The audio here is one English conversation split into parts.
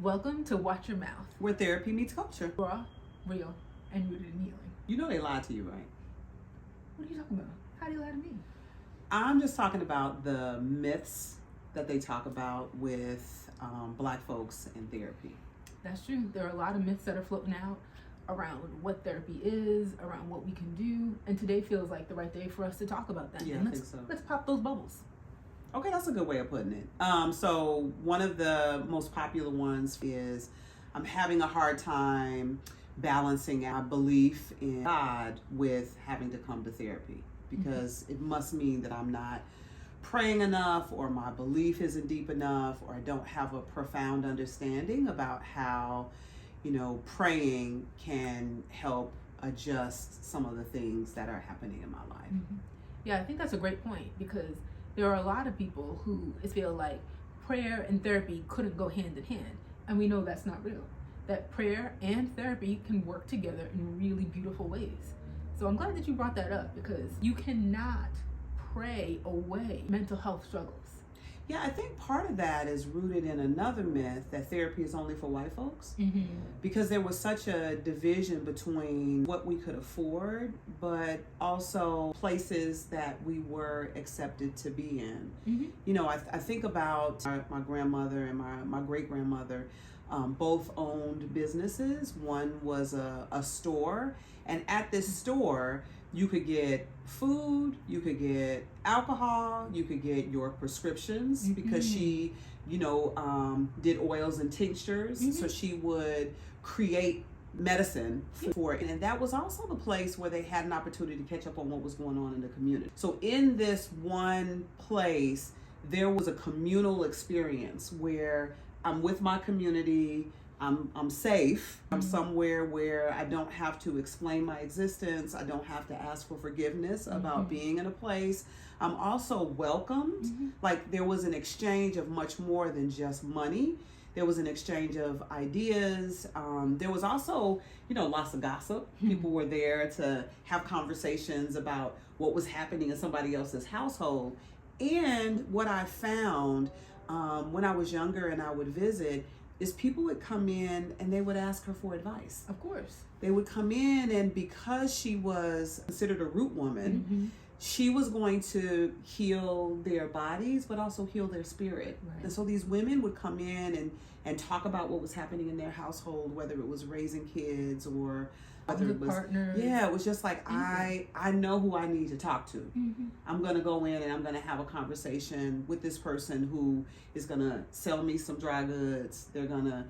Welcome to Watch Your Mouth, where therapy meets culture. raw, real, and rooted in healing. You know they lied to you, right? What are you talking about? How do you lie to me? I'm just talking about the myths that they talk about with Black folks in therapy. That's true. There are a lot of myths that are floating out around what therapy is, around what we can do, and today feels like the right day for us to talk about that. Yeah, and I think so. Let's pop those bubbles. Okay, that's a good way of putting it. So one of the most popular ones is I'm having a hard time balancing our belief in God with having to come to therapy because it must mean that I'm not praying enough, or my belief isn't deep enough, or I don't have a profound understanding about how, praying can help adjust some of the things that are happening in my life. Mm-hmm. Yeah, I think that's a great point because there are a lot of people who feel like prayer and therapy couldn't go hand in hand. And we know that's not real. That prayer and therapy can work together in really beautiful ways. So I'm glad that you brought that up because you cannot pray away mental health struggles. Yeah, I think part of that is rooted in another myth that therapy is only for white folks. Mm-hmm. Because there was such a division between what we could afford, but also places that we were accepted to be in. Mm-hmm. I think about my grandmother and my great-grandmother. Both owned businesses. One was a store, and at this store, you could get food, you could get alcohol, you could get your prescriptions because she, did oils and tinctures. So she would create medicine for it. And that was also the place where they had an opportunity to catch up on what was going on in the community. So in this one place, there was a communal experience where I'm with my community, I'm safe. I'm somewhere where I don't have to explain my existence. I don't have to ask for forgiveness about being in a place. I'm also welcomed. Like there was an exchange of much more than just money. There was an exchange of ideas. There was also, lots of gossip. People were there to have conversations about what was happening in somebody else's household. And what I found when I was younger and I would visit is people would come in and they would ask her for advice. Of course. They would come in, and because she was considered a root woman, she was going to heal their bodies, but also heal their spirit. Right. And so these women would come in and talk about what was happening in their household, whether it was raising kids or whether it was partners. Yeah, it was just like, I know who I need to talk to. I'm going to go in and I'm going to have a conversation with this person who is going to sell me some dry goods. They're going to,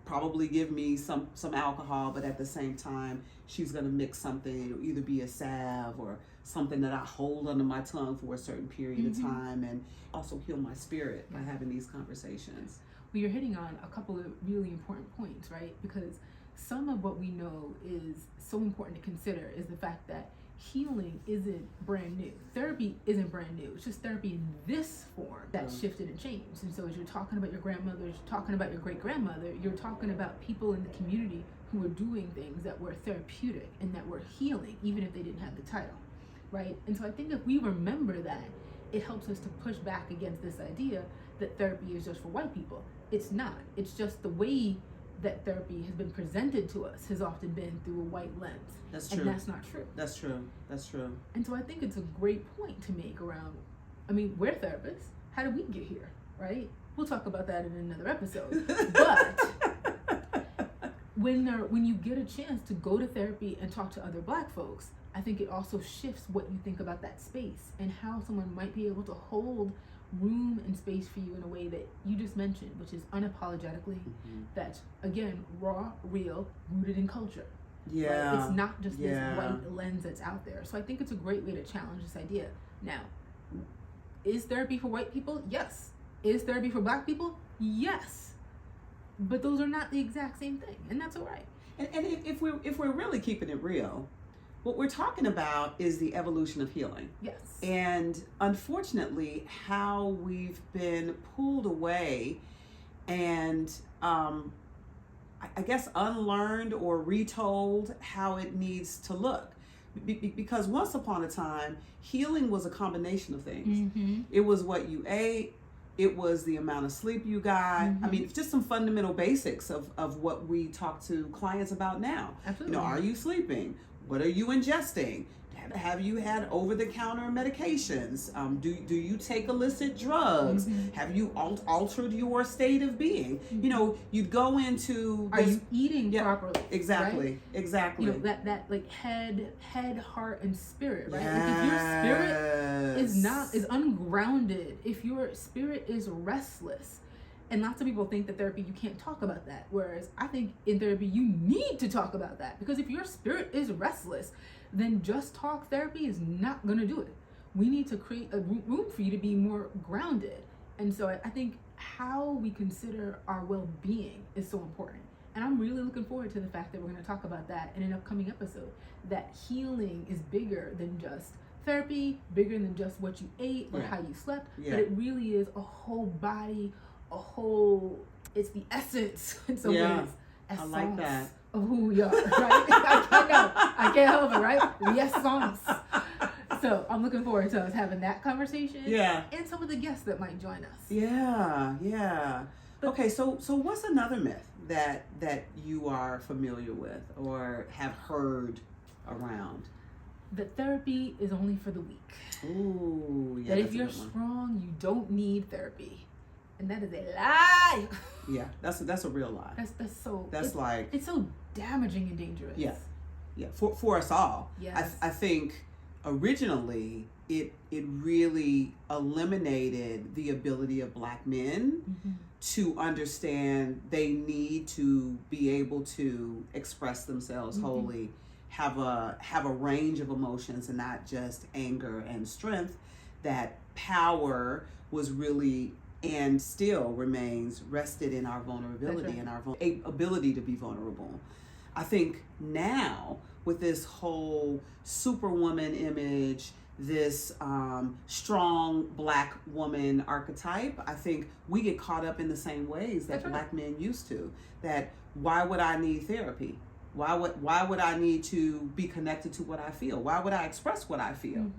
probably give me some alcohol, but at the same time, she's going to mix something. It'll either be a salve or something that I hold under my tongue for a certain period of time, and also heal my spirit by having these conversations. Well, you're hitting on a couple of really important points, right? Because some of what we know is so important to consider is the fact that healing isn't brand new. Therapy isn't brand new. It's just therapy in this form that shifted and changed. And so as you're talking about your grandmother, you're talking about your great-grandmother, you're talking about people in the community who were doing things that were therapeutic and that were healing, even if they didn't have the title, right? And so I think if we remember that, it helps us to push back against this idea that therapy is just for white people. It's not. It's just the way that therapy has been presented to us has often been through a white lens. That's true. And that's not true. That's true. That's true. And so I think it's a great point to make around, we're therapists. How did we get here, right? We'll talk about that in another episode. But when you get a chance to go to therapy and talk to other Black folks, I think it also shifts what you think about that space and how someone might be able to hold room and space for you in a way that you just mentioned, which is unapologetically, that's again raw, real, rooted in culture. Yeah, right? It's not just this white lens that's out there. So I think it's a great way to challenge this idea. Now, is therapy for white people? Yes. Is therapy for Black people? Yes. But those are not the exact same thing, and that's all right. And if we're really keeping it real, what we're talking about is the evolution of healing. Yes. And unfortunately, how we've been pulled away and I guess unlearned or retold how it needs to look. Because once upon a time, healing was a combination of things. It was what you ate, it was the amount of sleep you got. Mm-hmm. I mean, just some fundamental basics of what we talk to clients about now. Absolutely. You know, are you sleeping? What are you ingesting? Have you had over-the-counter medications? Do you take illicit drugs? Mm-hmm. Have you altered your state of being? Mm-hmm. You know, you'd go into are you eating properly? Exactly, right? exactly. You know, that like head, heart, and spirit, right? Yes. Like if your spirit is ungrounded, if your spirit is restless, and lots of people think that therapy, you can't talk about that. Whereas I think in therapy, you need to talk about that, because if your spirit is restless, then just talk therapy is not going to do it. We need to create a room for you to be more grounded. And so I think how we consider our well-being is so important. And I'm really looking forward to the fact that we're going to talk about that in an upcoming episode, that healing is bigger than just therapy, bigger than just what you ate or how you slept, but it really is a whole body, it's the essence in some ways. I like that. Of who we are, right? I can't help it, right? Yes, songs. So I'm looking forward to us having that conversation. Yeah. And some of the guests that might join us. Yeah. Okay, so what's another myth that you are familiar with or have heard around? That therapy is only for the weak. Ooh, yeah. That if you're strong, you don't need therapy. And that is a lie. Yeah, that's a real lie. It's so damaging and dangerous. Yeah. For us all. Yes. I think originally it really eliminated the ability of Black men to understand they need to be able to express themselves wholly, have a range of emotions and not just anger and strength. That power was really and still remains rested in our vulnerability and our ability to be vulnerable. I think now with this whole superwoman image, this strong Black woman archetype, I think we get caught up in the same ways that Black men used to. That why would I need therapy? Why would I need to be connected to what I feel? Why would I express what I feel?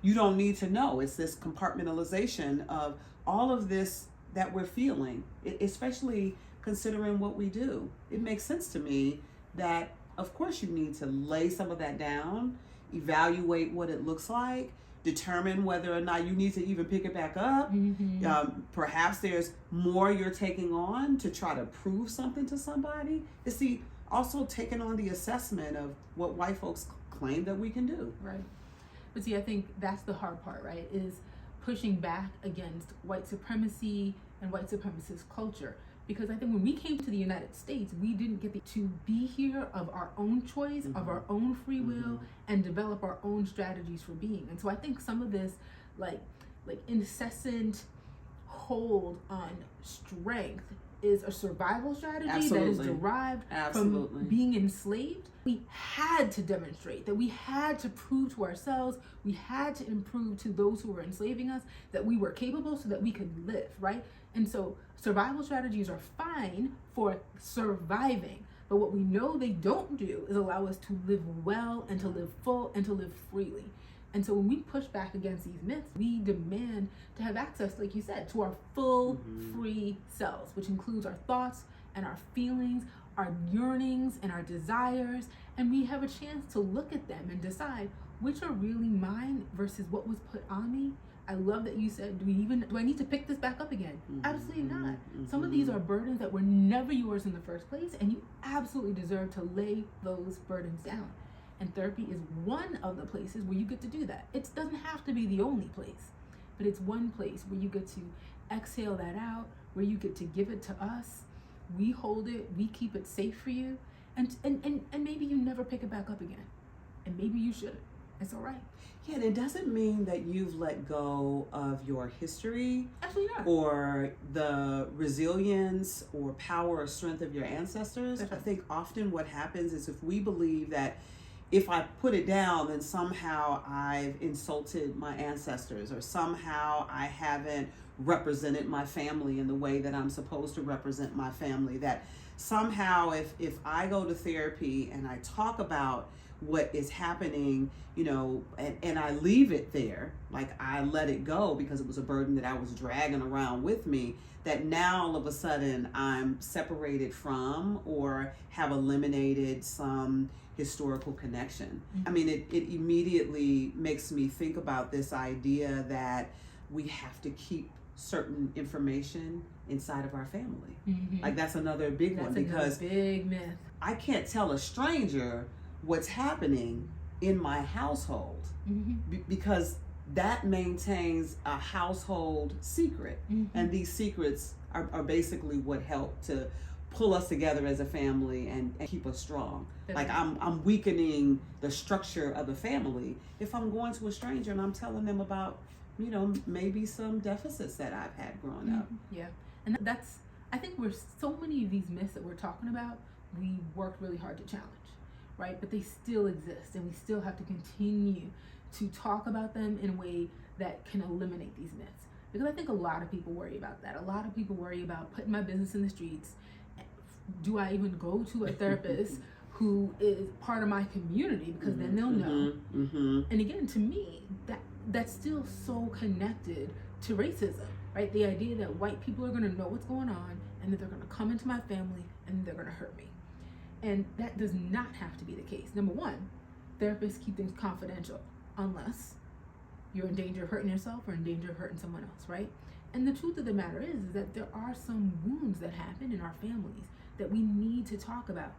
You don't need to know. It's this compartmentalization of all of this that we're feeling, especially considering what we do. It makes sense to me that, of course, you need to lay some of that down, evaluate what it looks like, determine whether or not you need to even pick it back up. Perhaps there's more you're taking on to try to prove something to somebody. Also taking on the assessment of what white folks claim that we can do. Right. But see, I think that's the hard part, right? Is pushing back against white supremacy and white supremacist culture. Because I think when we came to the United States, we didn't get to be here of our own choice, of our own free will, and develop our own strategies for being. And so I think some of this like incessant hold on strength is a survival strategy that is derived from being enslaved. We had to demonstrate that we had to prove to ourselves, we had to improve to those who were enslaving us that we were capable so that we could live, right? And so survival strategies are fine for surviving, but what we know they don't do is allow us to live well and to live full and to live freely. And so when we push back against these myths, we demand to have access, like you said, to our full free selves, which includes our thoughts and our feelings, our yearnings and our desires. And we have a chance to look at them and decide which are really mine versus what was put on me. I love that you said, do I need to pick this back up again? Absolutely not. Some of these are burdens that were never yours in the first place, and you absolutely deserve to lay those burdens down. And therapy is one of the places where you get to do that. It doesn't have to be the only place, but it's one place where you get to exhale that out, where you get to give it to us. We hold it, we keep it safe for you, and maybe you never pick it back up again. And maybe you shouldn't. It's all right. Yeah, and it doesn't mean that you've let go of your history. Absolutely not. Or the resilience or power or strength of your ancestors. I think often what happens is if we believe that if I put it down, then somehow I've insulted my ancestors, or somehow I haven't represented my family in the way that I'm supposed to represent my family. That somehow if I go to therapy and I talk about what is happening, and I leave it there, like I let it go because it was a burden that I was dragging around with me, that now all of a sudden I'm separated from or have eliminated some historical connection. I mean, it immediately makes me think about this idea that we have to keep certain information inside of our family. Like that's another big one, because big myth. I can't tell a stranger what's happening in my household because that maintains a household secret. And these secrets are basically what help to pull us together as a family and keep us strong. Like I'm weakening the structure of the family if I'm going to a stranger and I'm telling them about, maybe some deficits that I've had growing up. Yeah. And that's, I think so many of these myths that we're talking about, we worked really hard to challenge, right? But they still exist, and we still have to continue to talk about them in a way that can eliminate these myths. Because I think a lot of people worry about that. A lot of people worry about putting my business in the streets. Do I even go to a therapist who is part of my community? Because then they'll know. And again, to me, that's still so connected to racism, right? The idea that white people are going to know what's going on, and that they're going to come into my family and they're going to hurt me. And that does not have to be the case. Number one, therapists keep things confidential unless you're in danger of hurting yourself or in danger of hurting someone else, right? And the truth of the matter is that there are some wounds that happen in our families that we need to talk about,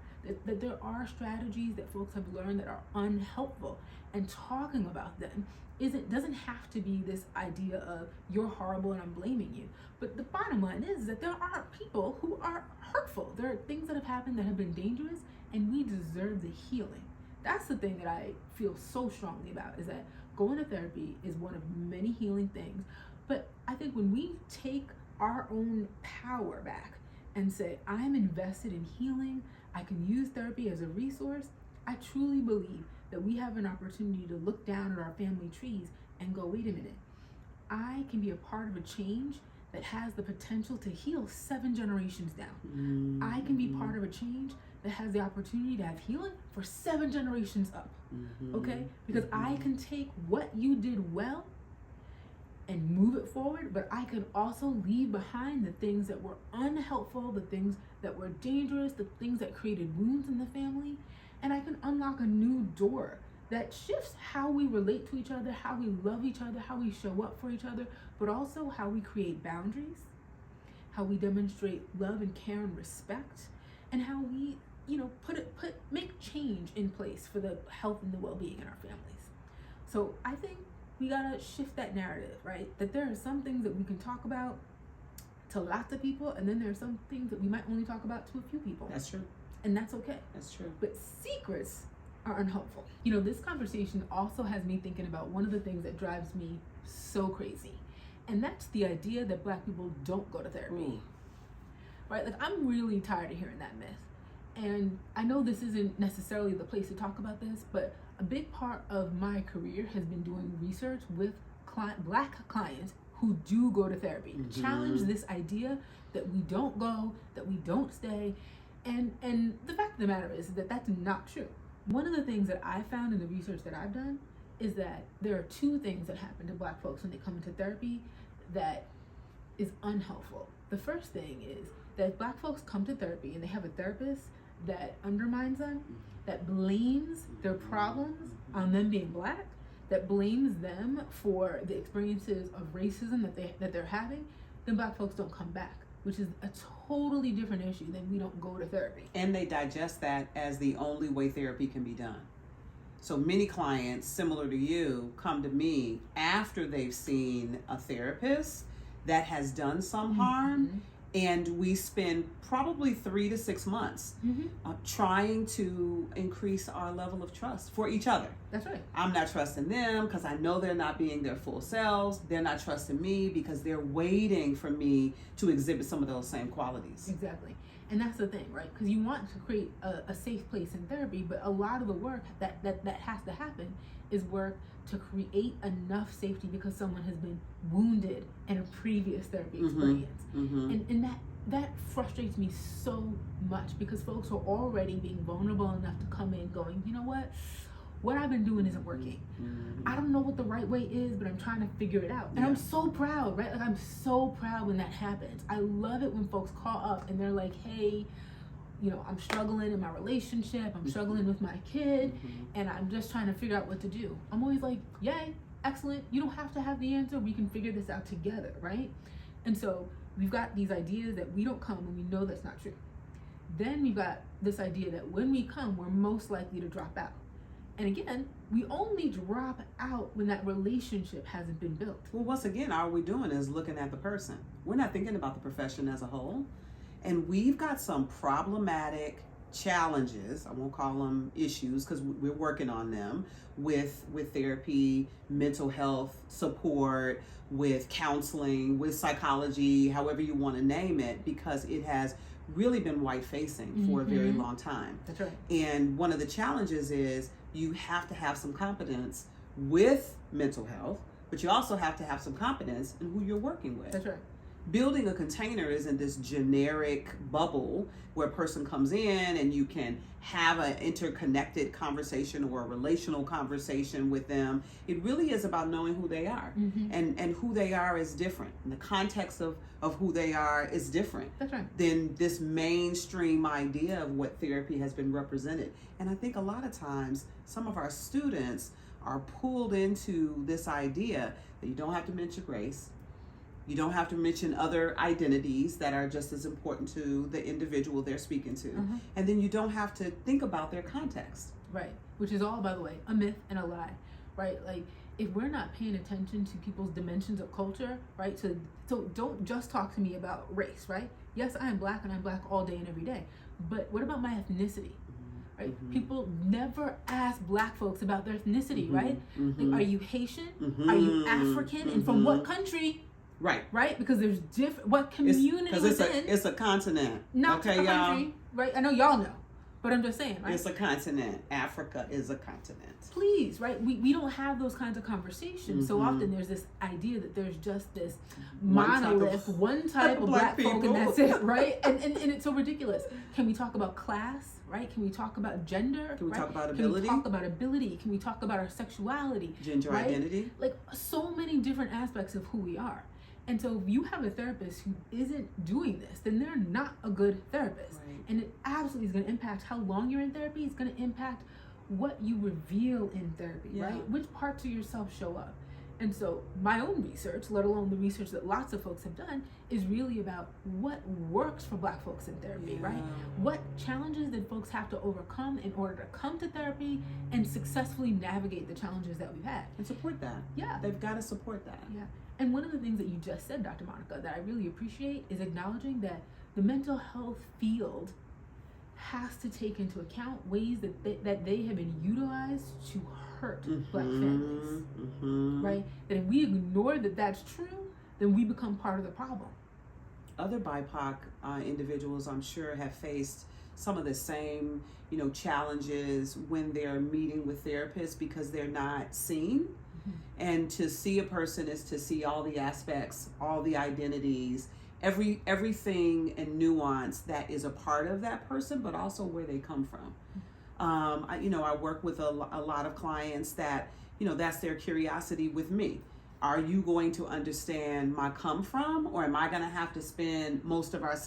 that there are strategies that folks have learned that are unhelpful, and talking about them doesn't have to be this idea of you're horrible and I'm blaming you. But the bottom line is that there are people who are hurtful. There are things that have happened that have been dangerous, and we deserve the healing. That's the thing that I feel so strongly about, is that going to therapy is one of many healing things. But I think when we take our own power back and say, I'm invested in healing, I can use therapy as a resource, I truly believe that we have an opportunity to look down at our family trees and go, wait a minute, I can be a part of a change that has the potential to heal 7 generations down. I can be part of a change that has the opportunity to have healing for 7 generations up, okay? Because I can take what you did well and move it forward, but I can also leave behind the things that were unhelpful, the things that were dangerous, the things that created wounds in the family, and I can unlock a new door that shifts how we relate to each other, how we love each other, how we show up for each other, but also how we create boundaries, how we demonstrate love and care and respect, and how we, make change in place for the health and the well-being in our families. So I think we gotta shift that narrative, right? That there are some things that we can talk about to lots of people, and then there are some things that we might only talk about to a few people. That's true. And that's okay. That's true. But secrets are unhelpful. This conversation also has me thinking about one of the things that drives me so crazy, and that's the idea that Black people don't go to therapy. Right? Like, I'm really tired of hearing that myth. And I know this isn't necessarily the place to talk about this, but a big part of my career has been doing research with Black clients who do go to therapy. Challenge this idea that we don't go, that we don't stay. And the fact of the matter is that that's not true. One of the things that I found in the research that I've done is that there are 2 things that happen to Black folks when they come into therapy that is unhelpful. The first thing is that Black folks come to therapy and they have a therapist that undermines them, that blames their problems on them being Black, that blames them for the experiences of racism that they're having, then Black folks don't come back, which is a totally different issue than we don't go to therapy. And they digest that as the only way therapy can be done. So many clients, similar to you, come to me after they've seen a therapist that has done some harm, and we spend probably 3 to 6 months trying to increase our level of trust for each other. That's right. I'm not trusting them because I know they're not being their full selves. They're not trusting me because they're waiting for me to exhibit some of those same qualities. Exactly. And that's the thing, right? Because you want to create a safe place in therapy, but a lot of the work that has to happen is work to create enough safety because someone has been wounded in a previous therapy experience. And that frustrates me so much, because folks are already being vulnerable enough to come in going, you know what I've been doing isn't working. I don't know what the right way is, but I'm trying to figure it out. And I'm so proud, right? Like, I'm so proud when that happens. I love it when folks call up and they're like, hey, I'm struggling in my relationship, I'm struggling with my kid, and I'm just trying to figure out what to do. I'm always like, yay, excellent. You don't have to have the answer. We can figure this out together, right? And so we've got these ideas that we don't come when we know that's not true. Then we've got this idea that when we come, we're most likely to drop out. And again, we only drop out when that relationship hasn't been built. Well, once again, all we're doing is looking at the person. We're not thinking about the profession as a whole. And we've got some problematic challenges, I won't call them issues because we're working on them, with therapy, mental health support, with counseling, with psychology, however you want to name it, because it has really been white-facing for a very long time. That's right. And one of the challenges is you have to have some competence with mental health, but you also have to have some competence in who you're working with. That's right. Building a container isn't this generic bubble where a person comes in and you can have an interconnected conversation or a relational conversation with them. It really is about knowing who they are. And who they are is different. And the context of who they are is different. That's right. Than this mainstream idea of what therapy has been represented. And I think a lot of times some of our students are pulled into this idea that you don't have to mention race. You don't have to mention other identities that are just as important to the individual they're speaking to. And then you don't have to think about their context. Right. Which is all, by the way, a myth and a lie, right? Like, if we're not paying attention to people's dimensions of culture, right? So don't just talk to me about race, right? Yes, I am Black and I'm Black all day and every day. But what about my ethnicity? Right? People never ask Black folks about their ethnicity, right? Like, are you Haitian? Are you African? And from what country? Right, because there's different. What community? Because it's a continent. Not okay, a y'all. country, right? I know y'all know, but I'm just saying, right? It's a continent. Africa is a continent. Please, right? We don't have those kinds of conversations. So often there's this idea that there's just this monolith, one type of Black folk, and that's it, right? And it's so ridiculous. Can we talk about class? Right? Can we talk about gender? Can we talk about ability? ability? Can we talk about ability? Can we talk about our sexuality? Gender identity? Like, so many different aspects of who we are. And so if you have a therapist who isn't doing this, then they're not a good therapist. Right. And it absolutely is going to impact how long you're in therapy. It's going to impact what you reveal in therapy, right? Which parts of yourself show up. And so my own research, let alone the research that lots of folks have done, is really about what works for Black folks in therapy, right? What challenges did folks have to overcome in order to come to therapy and successfully navigate the challenges that we've had? And support that. Yeah. They've got to support that. Yeah. And one of the things that you just said, Dr. Monica, that I really appreciate is acknowledging that the mental health field has to take into account ways that they have been utilized to hurt Black families, right? That if we ignore that that's true, then we become part of the problem. Other BIPOC individuals, I'm sure, have faced some of the same, challenges when they're meeting with therapists because they're not seen. And to see a person is to see all the aspects, all the identities, everything and nuance that is a part of that person, but also where they come from. I work with a lot of clients that, that's their curiosity with me. Are you going to understand my come from, or am I going to have to spend most of our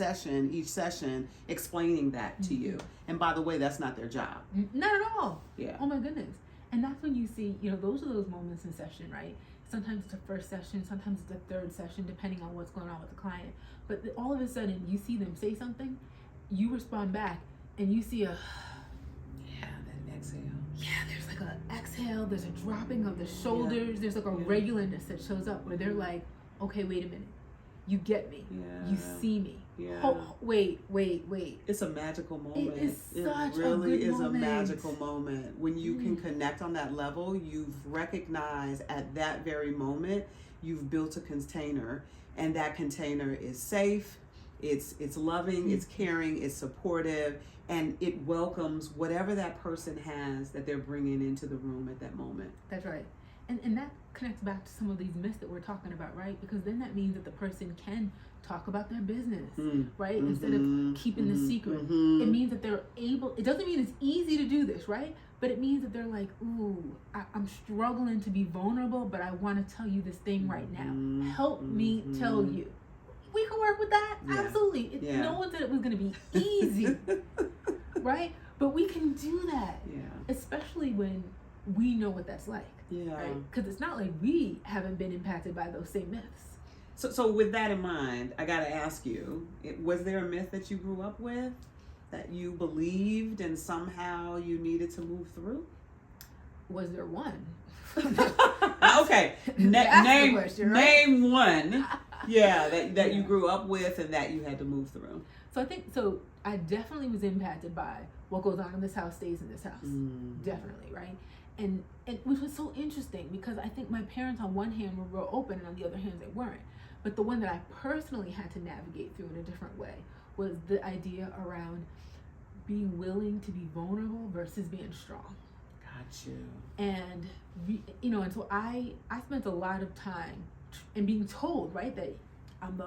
each session explaining that to you? And by the way, that's not their job. Not at all. Yeah. Oh my goodness. And that's when you see, those are those moments in session, right? Sometimes it's the first session, sometimes it's the third session, depending on what's going on with the client. But all of a sudden, you see them say something, you respond back, and you see that exhale. Yeah, there's like an exhale, there's a dropping of the shoulders, there's like a regularness that shows up where they're like, okay, wait a minute. You get me. Yeah. You see me. Yeah. Wait. It's a magical moment. It is such it really a good is moment. a magical moment. When you can connect on that level, you've recognized at that very moment, you've built a container, and that container is safe, it's loving, it's caring, it's supportive, and it welcomes whatever that person has that they're bringing into the room at that moment. That's right. And that connects back to some of these myths that we're talking about, right? Because then that means that the person can talk about their business, right? Mm-hmm. Instead of keeping the secret. Mm-hmm. It means that they're able, it doesn't mean it's easy to do this, right? But it means that they're like, ooh, I'm struggling to be vulnerable, but I want to tell you this thing right now. Help me tell you. We can work with that. Yeah. Absolutely. No one said it was going to be easy, right? But we can do that, especially when we know what that's like, right? Because it's not like we haven't been impacted by those same myths. So with that in mind, I got to ask you, was there a myth that you grew up with that you believed and somehow you needed to move through? Was there one? Okay, name question, right? Name one. That you grew up with and that you had to move through. So I definitely was impacted by what goes on in this house stays in this house. Definitely, right? And which was so interesting because I think my parents on one hand were real open and on the other hand they weren't. But the one that I personally had to navigate through in a different way was the idea around being willing to be vulnerable versus being strong. Got you. And and so I spent a lot of time and being told, right, that I'm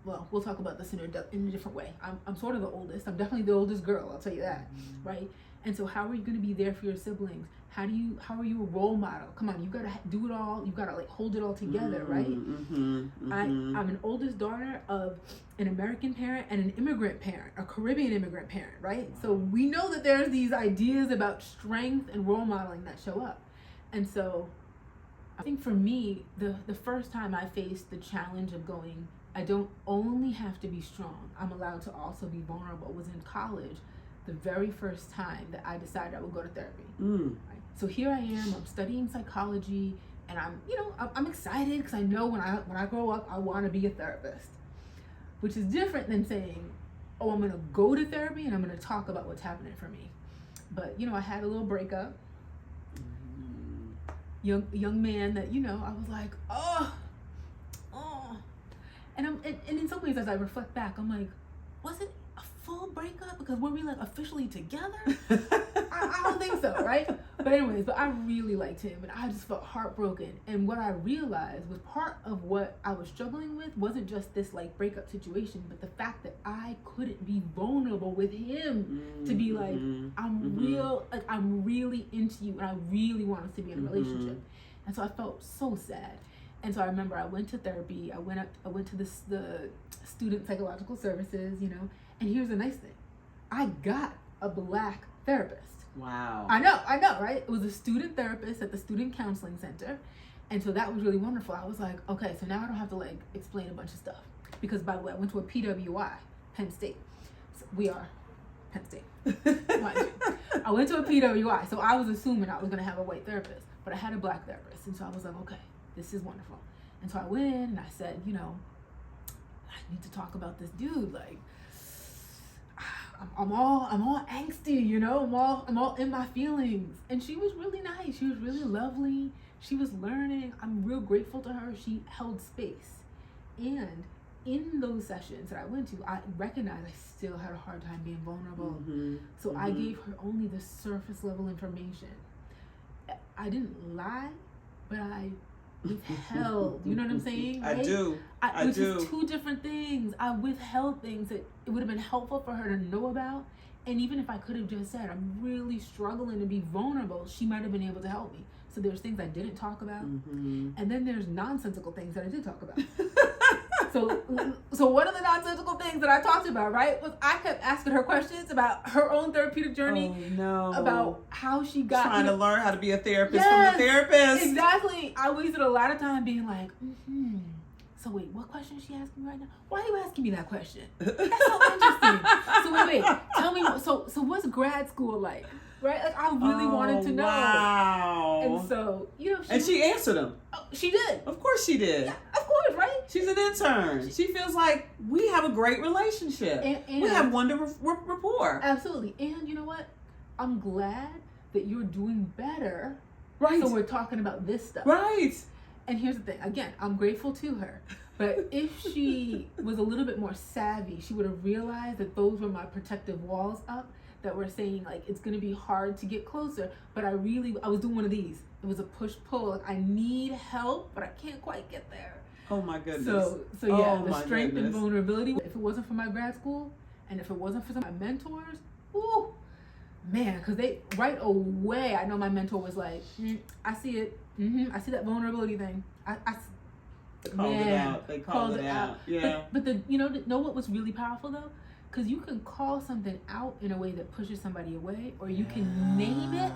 we'll talk about this in a different way. I'm sort of the oldest. I'm definitely the oldest girl, I'll tell you that, right? And so how are you going to be there for your siblings? How are you a role model? Come on, you got to do it all. You got to like hold it all together, right? I'm an oldest daughter of an American parent and an immigrant parent, a Caribbean immigrant parent, right? So we know that there's these ideas about strength and role modeling that show up. And so I think for me, the first time I faced the challenge of going, I don't only have to be strong, I'm allowed to also be vulnerable, was in college, the very first time that I decided I would go to therapy. Right? So here I am, I'm studying psychology, and I'm excited because I know when I grow up, I want to be a therapist, which is different than saying, oh, I'm going to go to therapy and I'm going to talk about what's happening for me. But, I had a little breakup. Young man that, I was like, oh. And in some ways, as I reflect back, I'm like, was it a full breakup? Because were we like officially together? I don't think so, right? But anyways, I really liked him and I just felt heartbroken. And what I realized was part of what I was struggling with wasn't just this like breakup situation, but the fact that I couldn't be vulnerable with him to be like, I'm really into you and I really want us to be in a relationship. And so I felt so sad. And so I remember I went to therapy. I went to the student psychological services, and here's the nice thing. I got a Black therapist. Wow. I know, right? It was a student therapist at the Student Counseling Center. And so that was really wonderful. I was like, okay, so now I don't have to like explain a bunch of stuff. Because by the way, I went to a PWI, Penn State. So we are Penn State. I went to a PWI, so I was assuming I was going to have a white therapist. But I had a Black therapist. And so I was like, okay, this is wonderful. And so I went in and I said, I need to talk about this dude. Like, I'm all angsty, I'm all in my feelings. And she was really nice. She was really lovely. She was learning. I'm real grateful to her. She held space. And in those sessions that I went to, I recognized I still had a hard time being vulnerable. So I gave her only the surface level information. I didn't lie, but I withheld. You know what I'm saying? Right? I do. Which is two different things. I withheld things that it would have been helpful for her to know about. And even if I could have just said, I'm really struggling to be vulnerable, she might have been able to help me. So there's things I didn't talk about. And then there's nonsensical things that I did talk about. So one of the nonsensical things that I talked about, right, was I kept asking her questions about her own therapeutic journey. Oh, no. About how she got... Trying to learn how to be a therapist from the therapist. Exactly. I wasted a lot of time being like, so wait, what question is she asking me right now? Why are you asking me that question? That's so interesting. So wait, tell me, so what's grad school like? Right? Like, I really wanted to know. Wow. And so, she answered them. Oh, she did. Of course she did. Yeah, of course, right? She's an intern. She feels like we have a great relationship. And we have wonderful rapport. Absolutely. And you know what? I'm glad that you're doing better. Right. So we're talking about this stuff. Right. And here's the thing. Again, I'm grateful to her. But if she was a little bit more savvy, she would have realized that those were my protective walls up that were saying, like, it's going to be hard to get closer. But I was doing one of these. It was a push-pull. Like, I need help, but I can't quite get there. Oh my goodness. So yeah, Oh the my strength goodness. and vulnerability. If it wasn't for my grad school, and if it wasn't for some of my mentors, ooh, man, because they right away, I know my mentor was like, I see it. I see that vulnerability thing. They called it out. They called it out. Yeah. But the know what was really powerful though? Because you can call something out in a way that pushes somebody away, or you can name it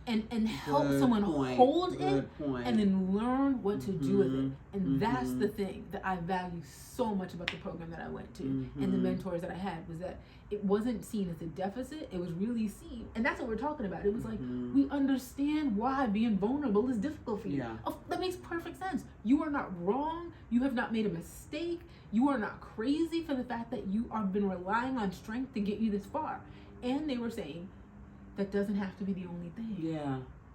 and help someone hold it and then learn what to do with it. And that's the thing that I value so much about the program that I went to and the mentors that I had, was that it wasn't seen as a deficit. It was really seen, and that's what we're talking about. It was like, we understand why being vulnerable is difficult for you. Yeah. Oh, that makes perfect sense. You are not wrong. You have not made a mistake. You are not crazy for the fact that you have been relying on strength to get you this far. And they were saying, that doesn't have to be the only thing.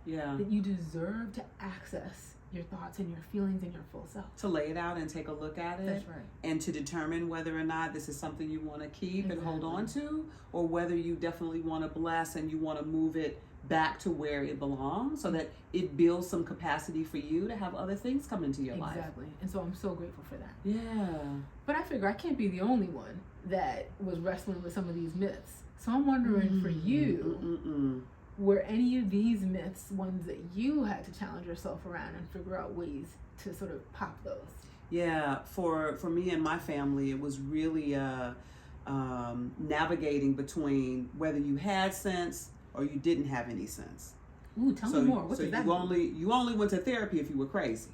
Yeah. That you deserve to access your thoughts and your feelings and your full self. To lay it out and take a look at it. That's right. And to determine whether or not this is something you want to keep and hold on to, or whether you definitely want to bless and you want to move it back to where it belongs, so that it builds some capacity for you to have other things come into your life. Exactly. And so I'm so grateful for that. Yeah. But I figure I can't be the only one that was wrestling with some of these myths. So I'm wondering for you, were any of these myths ones that you had to challenge yourself around and figure out ways to sort of pop those? Yeah, for me and my family, it was really navigating between whether you had sense or you didn't have any sense. Ooh, tell me more. What does that mean? You only went to therapy if you were crazy.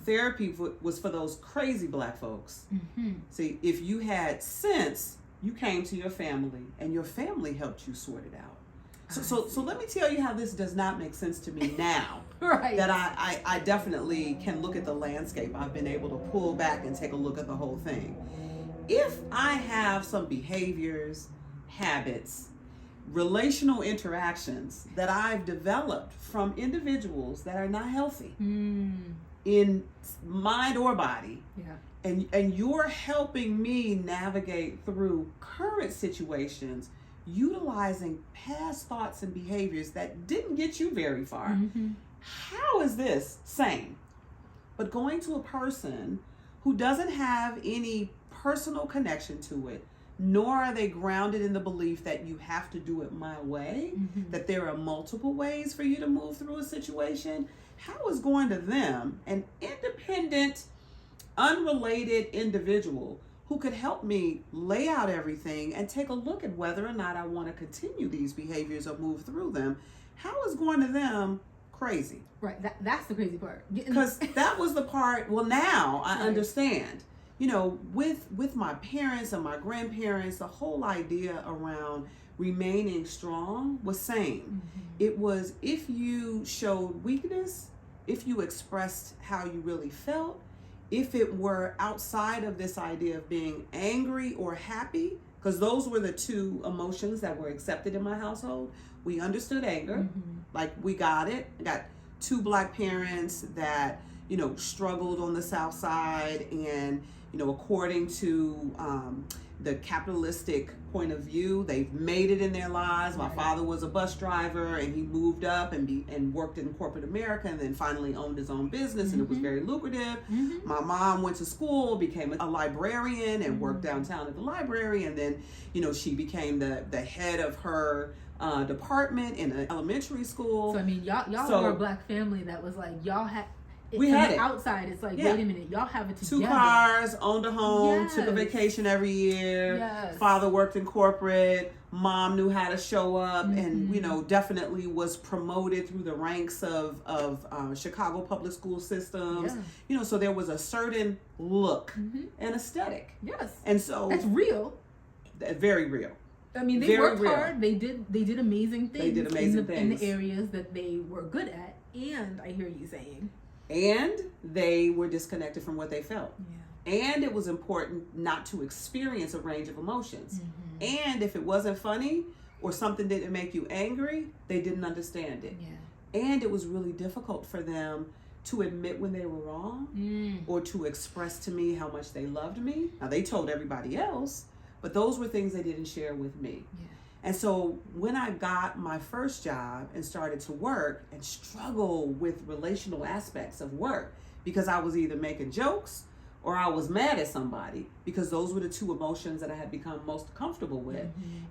Therapy was for those crazy black folks. See, if you had sense, you came to your family, and your family helped you sort it out. So let me tell you how this does not make sense to me now. Right. That I definitely can look at the landscape. I've been able to pull back and take a look at the whole thing. If I have some behaviors, habits, relational interactions that I've developed from individuals that are not healthy in mind or body, and you're helping me navigate through current situations utilizing past thoughts and behaviors that didn't get you very far, how is this sane? But going to a person who doesn't have any personal connection to it, nor are they grounded in the belief that you have to do it my way, that there are multiple ways for you to move through a situation, how is going to them, an independent, unrelated individual who could help me lay out everything and take a look at whether or not I want to continue these behaviors or move through them, how is going to them crazy? Right, that's the crazy part. Because that was the part, well, now I understand. You know, with my parents and my grandparents, the whole idea around remaining strong was sane. It was, if you showed weakness, if you expressed how you really felt, if it were outside of this idea of being angry or happy, because those were the two emotions that were accepted in my household. We understood anger, like we got it. I got two black parents that, you know, struggled on the South Side, and, you know, according to the capitalistic point of view, they've made it in their lives. My father was a bus driver, and he moved up and worked in corporate America, and then finally owned his own business, and it was very lucrative. My mom went to school, became a librarian, and worked downtown at the library, and then, you know, she became the head of her department in an elementary school. So I mean, y'all were a black family that was like, y'all had. We had it. Outside, it's like, wait a minute, y'all have it together. 2 cars, owned a home, took a vacation every year. Father worked in corporate. Mom knew how to show up, and, you know, definitely was promoted through the ranks of Chicago public school systems. You know, so there was a certain look and aesthetic. And so that's real. Very real. I mean, they worked hard. They did amazing things. They did amazing things in the areas that they were good at. And I hear you saying, and they were disconnected from what they felt. And it was important not to experience a range of emotions. And if it wasn't funny or something didn't make you angry, they didn't understand it. And it was really difficult for them to admit when they were wrong or to express to me how much they loved me. Now, they told everybody else, but those were things they didn't share with me. And so when I got my first job and started to work and struggle with relational aspects of work, because I was either making jokes or I was mad at somebody, because those were the two emotions that I had become most comfortable with,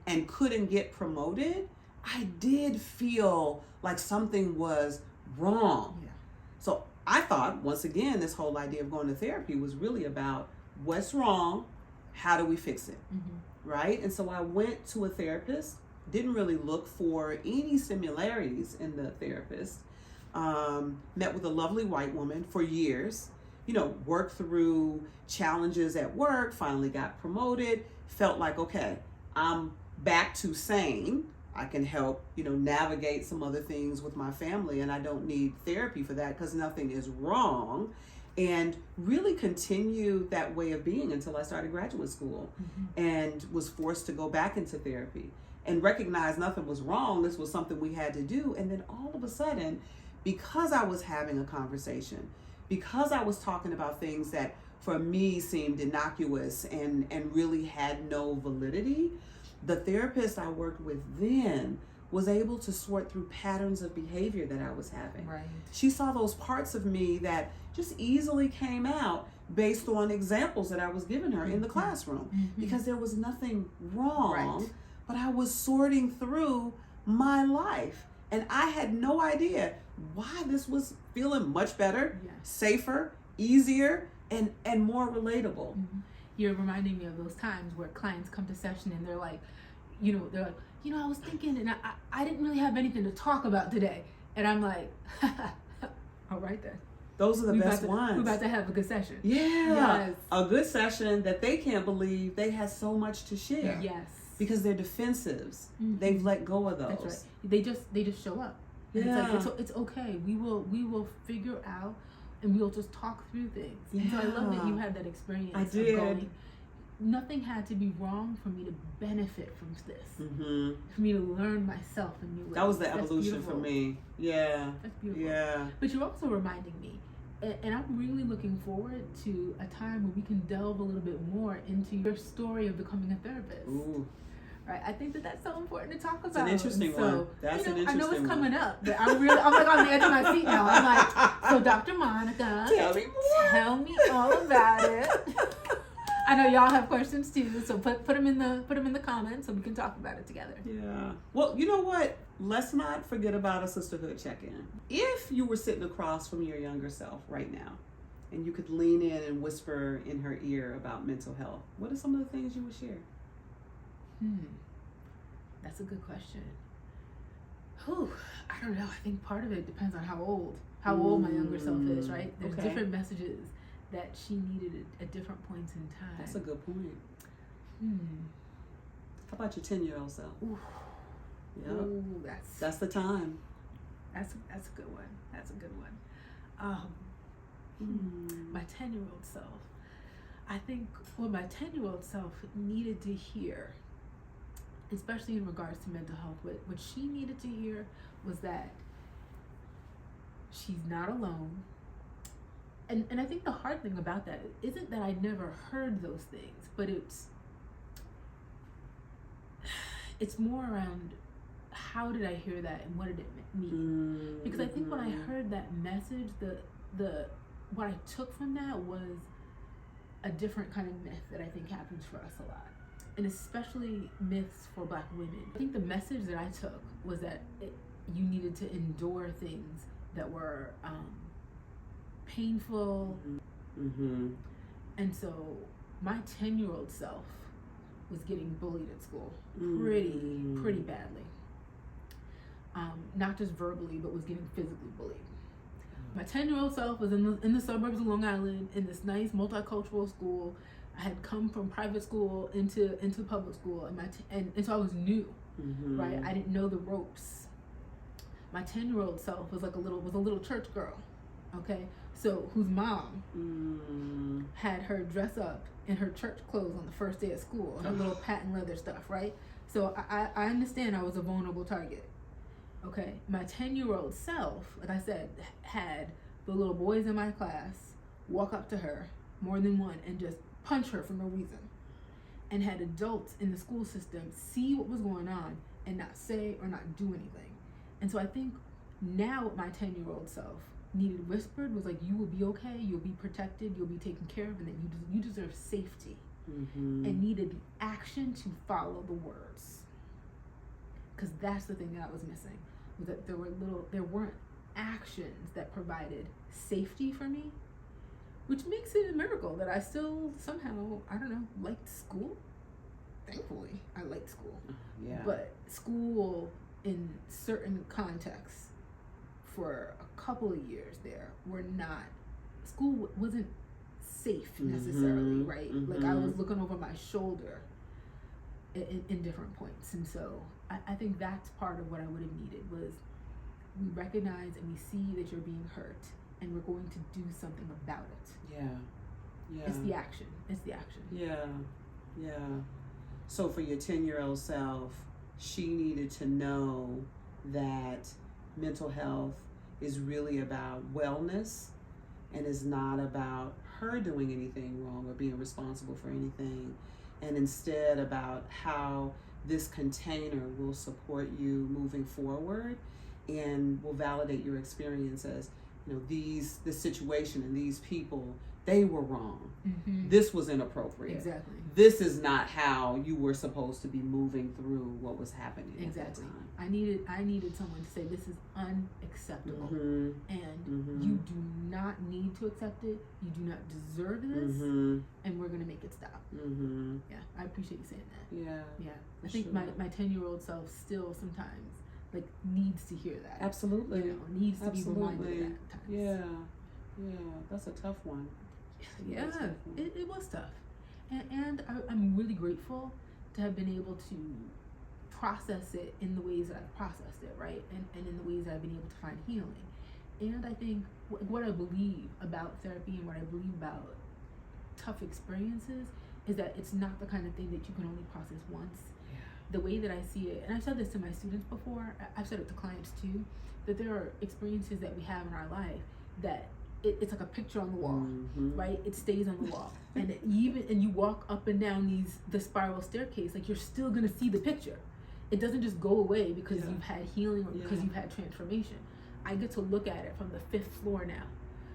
and couldn't get promoted, I did feel like something was wrong. Yeah. So I thought, once again, this whole idea of going to therapy was really about what's wrong, how do we fix it, right? And so I went to a therapist, didn't really look for any similarities in the therapist, met with a lovely white woman for years, worked through challenges at work, finally got promoted, felt like, okay, I'm back to sane. I can help, navigate some other things with my family, and I don't need therapy for that because nothing is wrong. And really continued that way of being until I started graduate school and was forced to go back into therapy and recognize nothing was wrong. This was something we had to do. And then all of a sudden, because I was having a conversation, because I was talking about things that for me seemed innocuous and really had no validity, the therapist I worked with then was able to sort through patterns of behavior that I was having. Right. She saw those parts of me that just easily came out based on examples that I was giving her in the classroom, because there was nothing wrong, but I was sorting through my life. And I had no idea why this was feeling much better, safer, easier, and more relatable. You're reminding me of those times where clients come to session and they're like, I was thinking, and I didn't really have anything to talk about today. And I'm like, all right then. Those are the best ones. We're about to have a good session. Yeah. Yes. A good session that they can't believe they had so much to share. Yes. Because they're defensives. They've let go of those. That's right. They just show up. Yeah. It's like, it's okay. We will figure out, and we'll just talk through things. Yeah. And so I love that you had that experience. I did. Of going, nothing had to be wrong for me to benefit from this. For me to learn myself in new ways. That was the evolution for me. Yeah. That's beautiful. Yeah. But you're also reminding me, and I'm really looking forward to a time where we can delve a little bit more into your story of becoming a therapist. Ooh. Right, I think that's so important to talk about. It's an interesting one. That's an interesting one. I know it's coming up, but I'm like on the edge of my seat now. I'm like, so Dr. Monica, tell me more. Tell me all about it. I know y'all have questions too, so put them in the comments so we can talk about it together. Yeah. Well, you know what? Let's not forget about a sisterhood check-in. If you were sitting across from your younger self right now, and you could lean in and whisper in her ear about mental health, what are some of the things you would share? That's a good question. I don't know. I think part of it depends on how old my younger self is, right? There's different messages that she needed at different points in time. That's a good point. How about your 10-year-old self? Yep. Ooh, that's the time. That's a good one. That's a good one. My 10-year-old self. I think what my 10-year-old self needed to hear, especially in regards to mental health, what she needed to hear was that she's not alone. And I think the hard thing about that isn't that I never heard those things, but it's more around how did I hear that and what did it mean? Because I think when I heard that message, the what I took from that was a different kind of myth that I think happens for us a lot. And especially myths for Black women. I think the message that I took was that you needed to endure things that were painful. And so my 10-year-old self was getting bullied at school pretty badly. Not just verbally, but was getting physically bullied. My 10-year-old self was in the suburbs of Long Island in this nice multicultural school. I had come from private school into public school, and so I was new, right? I didn't know the ropes. My 10-year-old self was a little church girl, okay? So whose mom had her dress up in her church clothes on the first day of school, and her little patent leather stuff, right? So I understand I was a vulnerable target. Okay, my 10-year-old self, like I said, had the little boys in my class walk up to her, more than one, and just punch her for no reason, and had adults in the school system see what was going on and not say or not do anything. And so I think now with my 10-year-old self, needed whispered was like, you will be okay, you'll be protected, you'll be taken care of, and that you deserve safety. And needed the action to follow the words. Because that's the thing that I was missing, was that there weren't actions that provided safety for me, which makes it a miracle that I still somehow, I don't know, liked school. Thankfully, I liked school. Yeah. But school in certain contexts for a couple of years there school wasn't safe necessarily, right? Like I was looking over my shoulder in different points. And so I think that's part of what I would have needed was we recognize and we see that you're being hurt and we're going to do something about it. Yeah. It's the action. Yeah. So for your 10-year-old self, she needed to know that mental health is really about wellness and is not about her doing anything wrong or being responsible for anything, and instead about how this container will support you moving forward and will validate your experience as, this situation and these people, they were wrong. This was inappropriate. Exactly. This is not how you were supposed to be moving through what was happening at that time. I needed someone to say this is unacceptable, and you do not need to accept it. You do not deserve this, and we're gonna make it stop. Yeah, I appreciate you saying that. Yeah. I think my 10-year-old self still sometimes needs to hear that. Absolutely. Needs to be reminded of that at times. Yeah, that's a tough one. Yeah, it was tough, and I'm really grateful to have been able to process it in the ways that I've processed it, right, and in the ways that I've been able to find healing. And I think what I believe about therapy and what I believe about tough experiences is that it's not the kind of thing that you can only process once. The way that I see it, and I've said this to my students before, I've said it to clients too, that there are experiences that we have in our life that it's like a picture on the wall, right? It stays on the wall, and you walk up and down the spiral staircase, you're still gonna see the picture. It doesn't just go away because you've had healing or because you've had transformation. I get to look at it from the 5th floor now,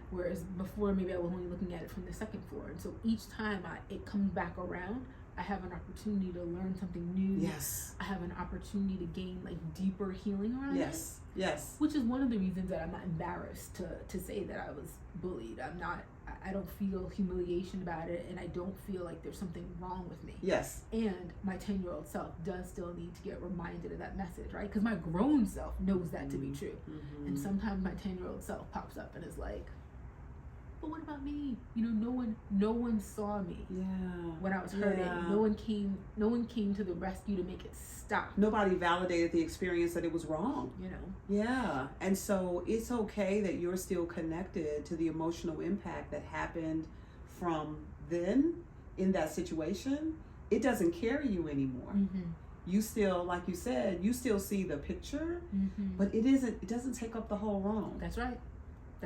whereas before maybe I was only looking at it from the 2nd floor. And so each time it comes back around, I have an opportunity to learn something new. Yes. I have an opportunity to gain deeper healing around it. Yes. Which is one of the reasons that I'm not embarrassed to say that I was bullied. I don't feel humiliation about it, and I don't feel like there's something wrong with me. Yes. And my 10-year-old self does still need to get reminded of that message, right? Because my grown self knows that to be true. And sometimes my 10-year-old self pops up and is like, but what about me? No one saw me when I was hurting. No one came to the rescue to make it stop. Nobody validated the experience that it was wrong. Yeah. And so it's okay that you're still connected to the emotional impact that happened from then in that situation. It doesn't carry you anymore. You still, like you said, you still see the picture, but it doesn't take up the whole room. That's right.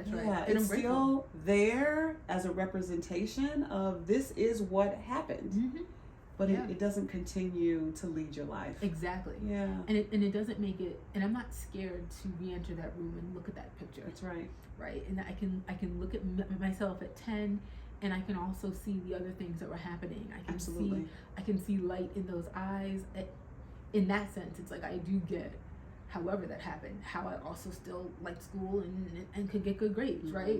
Yeah, And it's still there as a representation of this is what happened, but it doesn't continue to lead your life. Exactly. Yeah. And it doesn't make it. And I'm not scared to re-enter that room and look at that picture. That's right. Right. And I can look at myself at 10, and I can also see the other things that were happening. I can see light in those eyes. In that sense, it's I do get. However that happened, how I also still liked school and could get good grades, right?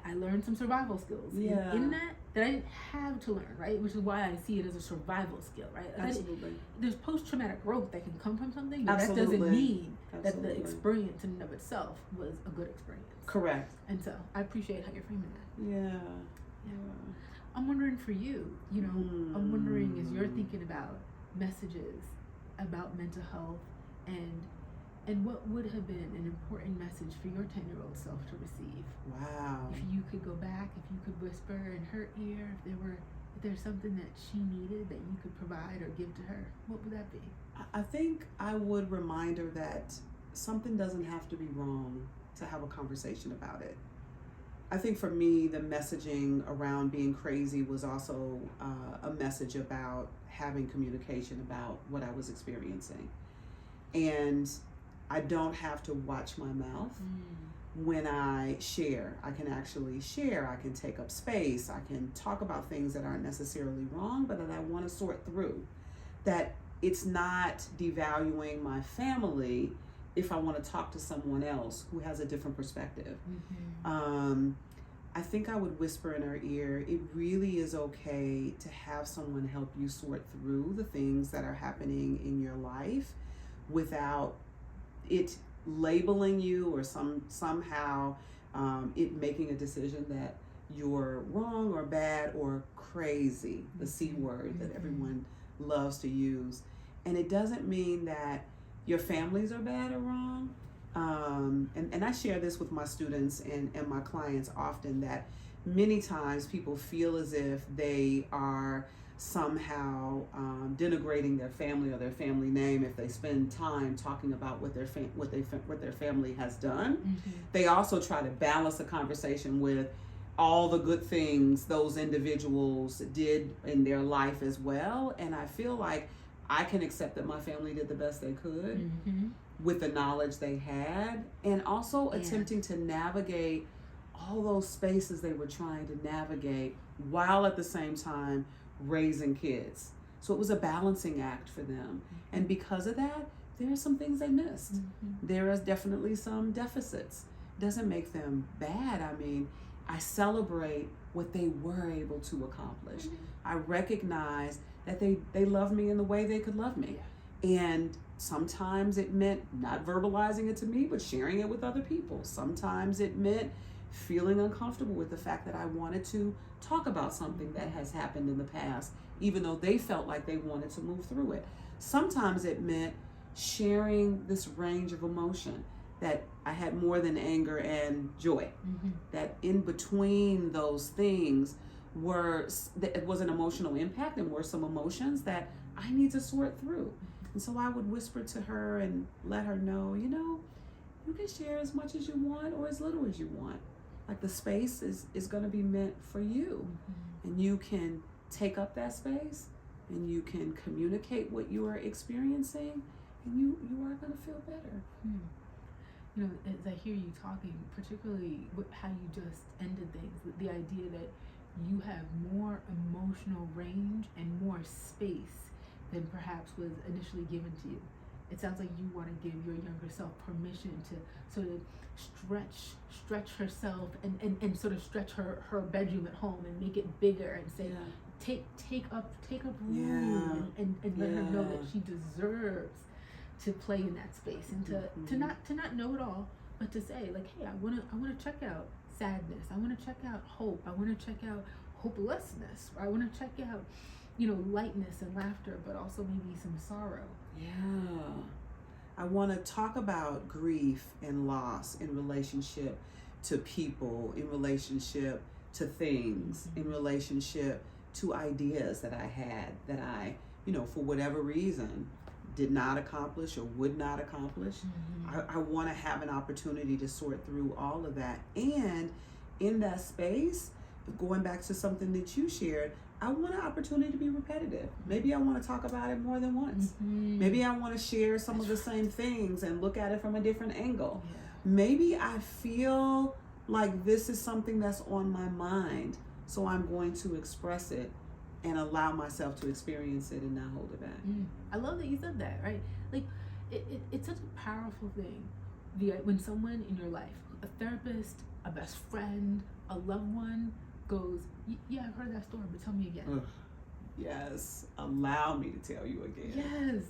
I learned some survival skills in that I didn't have to learn, right? Which is why I see it as a survival skill, right? Absolutely. There's post-traumatic growth that can come from something, but that doesn't mean that the experience in and of itself was a good experience. Correct. And so I appreciate how you're framing that. Yeah. I'm wondering for you, I'm wondering as you're thinking about messages about mental health and what would have been an important message for your 10-year-old self to receive. Wow. If you could go back, if you could whisper in her ear, if there's something that she needed that you could provide or give to her, what would that be? I think I would remind her that something doesn't have to be wrong to have a conversation about it. I think for me, the messaging around being crazy was also a message about having communication about what I was experiencing. And I don't have to watch my mouth. When I share, I can actually share. I can take up space. I can talk about things that aren't necessarily wrong, but that I want to sort through. That it's not devaluing my family if I want to talk to someone else who has a different perspective. I think I would whisper in her ear, it really is okay to have someone help you sort through the things that are happening in your life without it labeling you or somehow it making a decision that you're wrong or bad or crazy, the C word that everyone loves to use. And it doesn't mean that your families are bad or wrong. And I share this with my students and my clients often, that many times people feel as if they are somehow denigrating their family or their family name if they spend time talking about what their family has done. They also try to balance the conversation with all the good things those individuals did in their life as well. And I feel like I can accept that my family did the best they could with the knowledge they had, and also attempting to navigate all those spaces they were trying to navigate while at the same time raising kids. So it was a balancing act for them. And because of that, there are some things they missed. There is definitely some deficits. Doesn't make them bad. I mean, I celebrate what they were able to accomplish. I recognize that they love me in the way they could love me. And sometimes it meant not verbalizing it to me, but sharing it with other people. Sometimes it meant feeling uncomfortable with the fact that I wanted to talk about something that has happened in the past, even though they felt like they wanted to move through it. Sometimes it meant sharing this range of emotion, that I had more than anger and joy, that in between those things it was an emotional impact and were some emotions that I need to sort through. And so I would whisper to her and let her know, you can share as much as you want or as little as you want. Like, the space is going to be meant for you. And you can take up that space and you can communicate what you are experiencing, and you are going to feel better. As I hear you talking, particularly with how you just ended things, the idea that you have more emotional range and more space than perhaps was initially given to you. It sounds like you want to give your younger self permission to sort of stretch herself and sort of stretch her bedroom at home and make it bigger, and say, take up room, and let her know that she deserves to play in that space, and to not know it all, but to say, like, hey, I want to check out sadness, I want to check out hope, I want to check out hopelessness, or I want to check out lightness and laughter, but also maybe some sorrow. I want to talk about grief and loss in relationship to people, in relationship to things, in relationship to ideas that I had that I, for whatever reason, did not accomplish or would not accomplish. I want to have an opportunity to sort through all of that. And in that space, going back to something that you shared, I want an opportunity to be repetitive. Maybe I want to talk about it more than once. Maybe I want to share some of the same things and look at it from a different angle. Maybe I feel like this is something that's on my mind, so I'm going to express it and allow myself to experience it and not hold it back. I love that you said that, right? Like, it's such a powerful thing when someone in your life, a therapist, a best friend, a loved one, goes, yeah, I've heard that story, but tell me again. Yes, allow me to tell you again.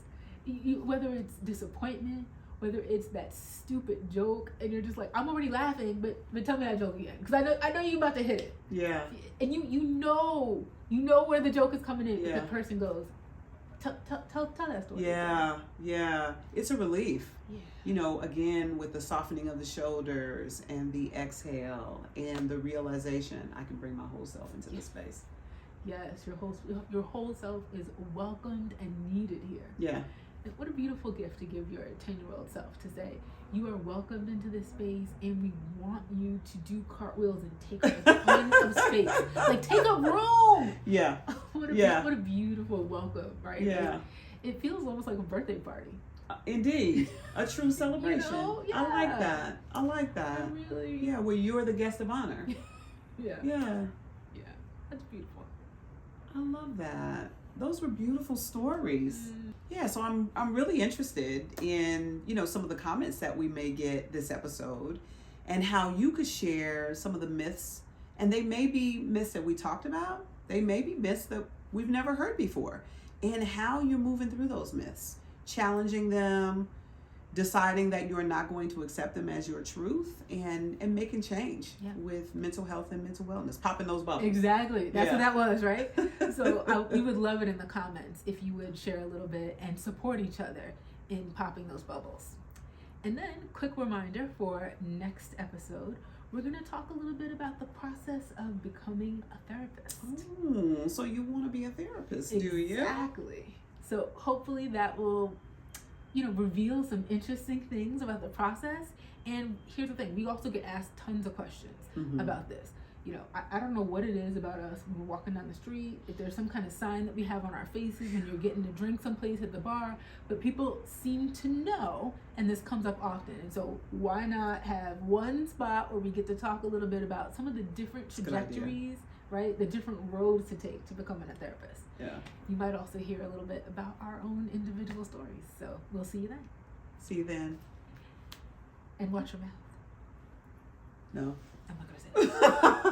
Yes, whether it's disappointment, whether it's that stupid joke, and you're just like, I'm already laughing, but tell me that joke again, because I know you're about to hit it. Yeah. And you know where the joke is coming in. But the person goes, tell that story. Yeah. It's a relief. Again, with the softening of the shoulders and the exhale and the realization, I can bring my whole self into this space. Yes, your whole self is welcomed and needed here. Yeah. And what a beautiful gift to give your 10-year-old self, to say, you are welcomed into this space, and we want you to do cartwheels and take up a ton of space. Like, take up room. Yeah. What a beautiful welcome, right? Yeah. It feels almost like a birthday party. Indeed, a true celebration. Yeah. I like that. I like that. I really. Yeah, where you're the guest of honor. Yeah. Yeah. Yeah. That's beautiful. I love that. Those were beautiful stories. Yeah, so I'm really interested in, some of the comments that we may get this episode and how you could share some of the myths. And they may be myths that we talked about. They may be myths that we've never heard before. And how you're moving through those myths, challenging them, deciding that you're not going to accept them as your truth, and making change with mental health and mental wellness, popping those bubbles. Exactly. That's what that was, right? So we would love it in the comments if you would share a little bit and support each other in popping those bubbles. And then, quick reminder for next episode, we're going to talk a little bit about the process of becoming a therapist. Oh, so you want to be a therapist, do you? Exactly. So hopefully that will reveal some interesting things about the process. And here's the thing, we also get asked tons of questions about this. I don't know what it is about us when we're walking down the street, if there's some kind of sign that we have on our faces when you're getting a drink someplace at the bar, but people seem to know, and this comes up often. And so why not have one spot where we get to talk a little bit about some of the different trajectories, right? The different roads to take to becoming a therapist. Yeah. You might also hear a little bit about our own individual stories. So we'll see you then. See you then. And watch your mouth. No. I'm not going to say that.